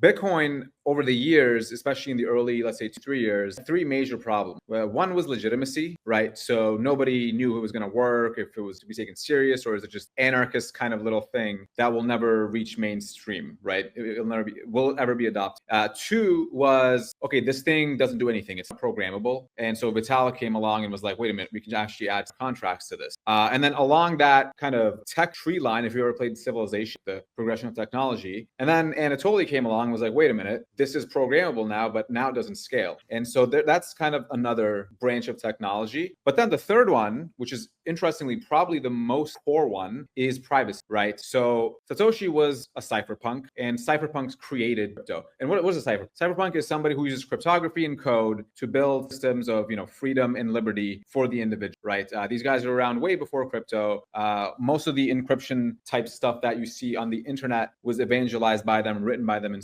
Bitcoin over the years, especially in the early, let's say 2, 3 years, three major problems. Well, one was legitimacy, right? So nobody knew if it was going to work, if it was to be taken serious, or is it just anarchist kind of little thing that will never reach mainstream, right? Will it ever be adopted? Two was, okay, this thing doesn't do anything. It's not programmable. And so Vitalik came along and was like, wait a minute, we can actually add contracts to this. And then along that kind of tech tree line, if you ever played Civilization, the progression of technology, and then Anatoly came along and was like, wait a minute, this is programmable now, but now it doesn't scale. And so that's kind of another branch of technology. But then the third one, which is interestingly probably the most core one, is privacy, right? So Satoshi was a cypherpunk, and cypherpunks created crypto. And what was a cypherpunk? Cypherpunk is somebody who uses cryptography and code to build systems of, freedom and liberty for the individual, right? These guys are around way before crypto. Most of the encryption type stuff that you see on the internet was evangelized by them, written by them.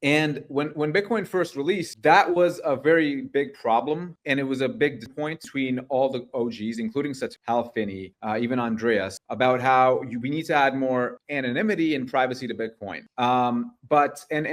And when Bitcoin first released, that was a very big problem, and it was a big point between all the OGs, including such Hal Finney, even Andreas, about how we need to add more anonymity and privacy to Bitcoin.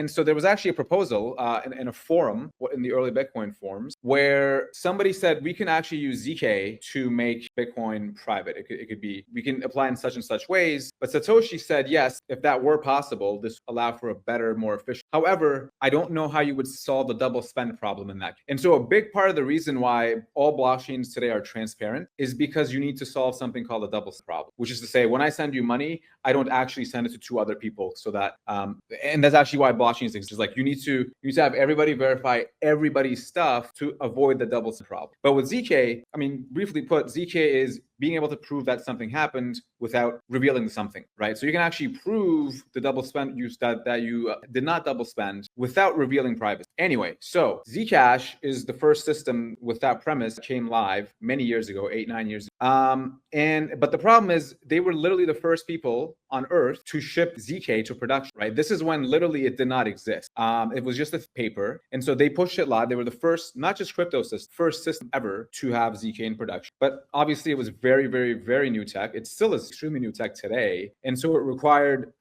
So there was actually a proposal in a forum, in the early Bitcoin forums, where somebody said we can actually use Zk to make Bitcoin private. It could be, we can apply in such and such ways. But Satoshi said, yes, if that were possible, this would allow for a better, more efficient. However, I don't know how you would solve the double spend problem in that. And so a big part of the reason why all blockchains today are transparent is because you need to solve something called the double spend problem, which is to say, when I send you money, I don't actually send it to two other people. So that, and that's actually why blockchains exist. Like you need to have everybody verify everybody's stuff to avoid the double spend problem. But with Zk, briefly put, Zk is being able to prove that something happened without revealing something, right? So you can actually prove the double spend use that you did not double spend without revealing privacy. Anyway, so Zcash is the first system with that premise that came live many years ago, 8-9 years ago. But the problem is they were literally the first people on earth to ship Zk to production, right? This is when literally it did not exist. It was just a paper. And so they pushed it live. They were the first, not just crypto system, first system ever to have Zk in production. But obviously it was very, very, very new tech. It still is extremely new tech today. And so it required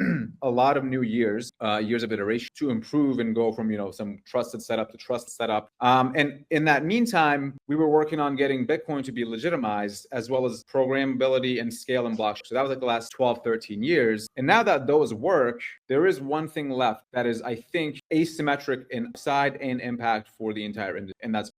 a lot of new years of iteration to improve and go from, some trusted setup to trusted setup. And in that meantime, we were working on getting Bitcoin to be legitimized, as well as programmability and scale and blockchain. So that was like the last 12, 13 years. And now that those work, there is one thing left that is, I think, asymmetric in upside and impact for the entire industry. And that's